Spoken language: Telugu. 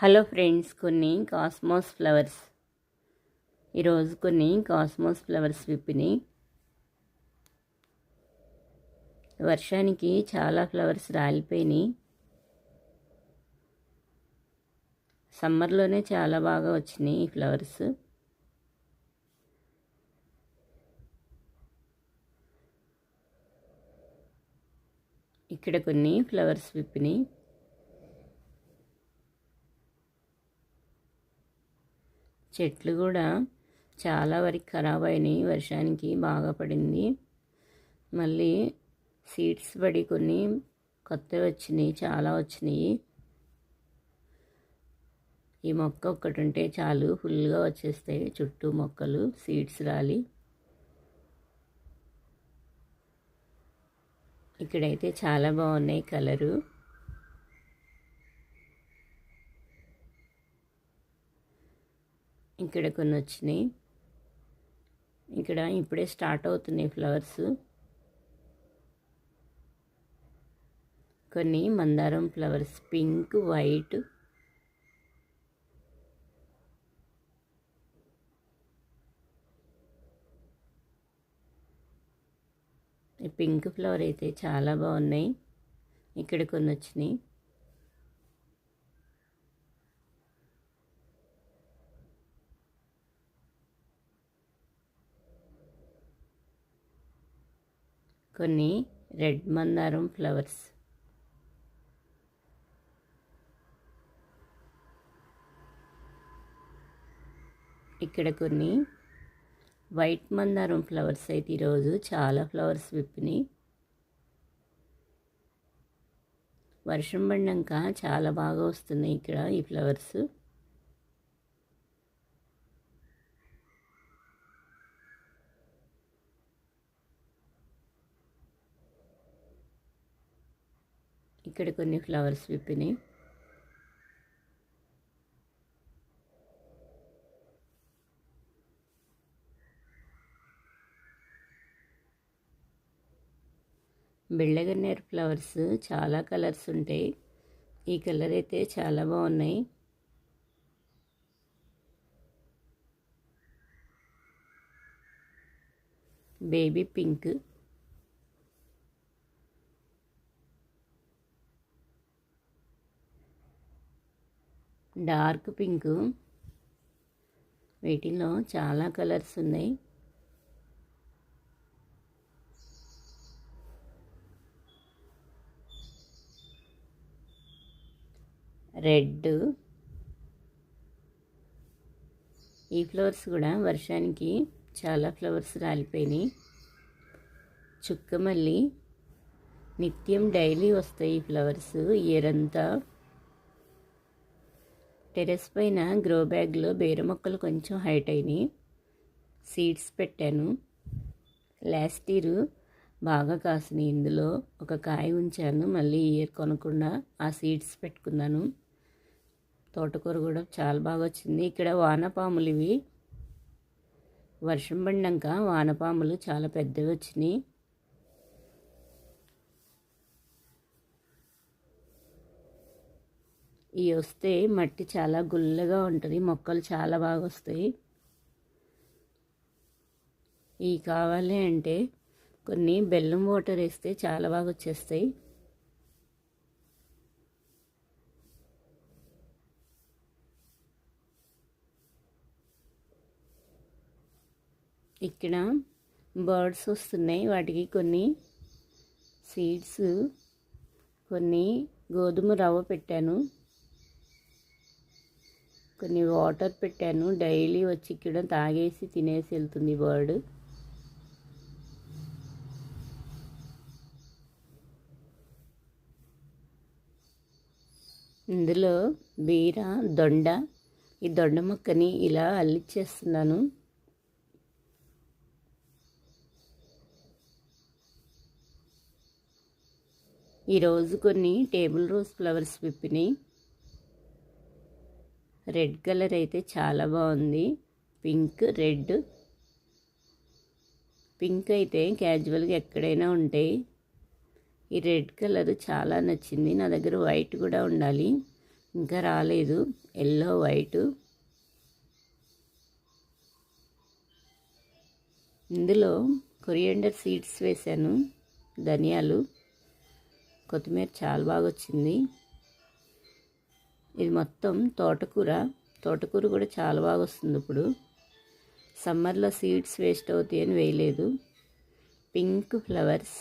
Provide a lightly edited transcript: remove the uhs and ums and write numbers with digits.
హలో ఫ్రెండ్స్, కొన్ని కాస్మోస్ ఫ్లవర్స్. ఈరోజు కొన్ని కాస్మోస్ ఫ్లవర్స్ విప్పినాయి. వర్షానికి చాలా ఫ్లవర్స్ రాలిపోయినాయి. సమ్మర్లోనే చాలా బాగా వచ్చినాయి ఈ ఫ్లవర్స్. ఇక్కడ కొన్ని ఫ్లవర్స్ విప్పినాయి. చెట్లు కూడా చాలా వరకు ఖరాబ్ అయినాయి, వర్షానికి బాగా పడింది. మళ్ళీ సీడ్స్ పడి కొన్ని కొత్తవి వచ్చినాయి, చాలా వచ్చినాయి. ఈ మొక్క ఒక్కటి ఉంటే చాలు, ఫుల్గా వచ్చేస్తాయి చుట్టూ మొక్కలు, సీడ్స్ రాలి. ఇక్కడైతే చాలా బాగున్నాయి కలరు. ఇక్కడ కొన్ని వచ్చినాయి. ఇక్కడ ఇప్పుడే స్టార్ట్ అవుతున్నాయి ఫ్లవర్స్. కొన్ని మందారం ఫ్లవర్స్, పింక్, వైట్. ఈ పింక్ ఫ్లవర్ అయితే చాలా బాగున్నాయి. ఇక్కడ కొన్ని వచ్చినాయి. కొన్ని రెడ్ మందారం ఫ్లవర్స్. ఇక్కడ కొన్ని వైట్ మందారం ఫ్లవర్స్. అయితే ఈరోజు చాలా ఫ్లవర్స్ విప్పినాయి. వర్షం పడినాక చాలా బాగా వస్తున్నాయి ఇక్కడ ఈ ఫ్లవర్స్. ఇక్కడ కొన్ని ఫ్లవర్స్ విప్పినాయి. బిళ్ళగన్నేరు ఫ్లవర్స్ చాలా కలర్స్ ఉంటాయి. ఈ కలర్ అయితే చాలా బాగున్నాయి. Baby pink, dark pink. వీటిలో చాలా కలర్స్ ఉన్నాయి. రెడ్. ఈ ఫ్లవర్స్ కూడా వర్షానికి చాలా ఫ్లవర్స్ రాలిపోయినాయి. చుక్కమల్లి నిత్యం డైలీ వస్తాయి ఈ ఫ్లవర్స్ ఇయర్ అంతా. టెరెస్ పైన గ్రో బ్యాగ్లో బీర మొక్కలు కొంచెం హైట్ అయినాయి, సీడ్స్ పెట్టాను. లాస్ట్ ఇయర్ బాగా కాసినాయి. ఇందులో ఒక కాయ ఉంచాను, మళ్ళీ ఇయర్ కొనకుండా ఆ సీడ్స్ పెట్టుకున్నాను. తోటకూర కూడా చాలా బాగా వచ్చింది. ఇక్కడ వానపాములు, ఇవి వర్షం పడినాక వానపాములు చాలా పెద్దవి వచ్చినాయి. ఇవి వస్తే మట్టి చాలా గుల్లగా ఉంటుంది, మొక్కలు చాలా బాగా వస్తాయి. ఇవి కావాలి అంటే కొన్ని బెల్లం వాటర్ వేస్తే చాలా బాగా వచ్చేస్తాయి. ఇక్కడ బర్డ్స్ వస్తున్నాయి, వాటికి కొన్ని సీడ్స్, కొన్ని గోధుమ రవ్వ పెట్టాను, కొన్ని వాటర్ పెట్టాను. డైలీ వచ్చి ఇక్కడ తాగేసి తినేసి వెళ్తుంది బర్డ్. ఇందులో బీర, దొండ. ఈ దొండ మొక్కని ఇలా అల్లిచ్చేస్తున్నాను. ఈరోజు కొన్ని టేబుల్ రోజ్ ఫ్లవర్స్ విప్పినాయి. రెడ్ కలర్ అయితే చాలా బాగుంది. Pink, red. పింక్ అయితే క్యాజువల్గా ఎక్కడైనా ఉంటాయి. ఈ రెడ్ కలర్ చాలా నచ్చింది. నా దగ్గర వైట్ కూడా ఉండాలి, ఇంకా రాలేదు. Yellow white. ఇందులో కొరియాండర్ సీడ్స్ వేసాను, ధనియాలు, కొత్తిమీర చాలా బాగా వచ్చింది. ఇది మొత్తం తోటకూర కూడా చాలా బాగా వస్తుంది. ఇప్పుడు సమ్మర్లో సీడ్స్ వేస్ట్ అవుతాయని వేయలేదు. Pink flowers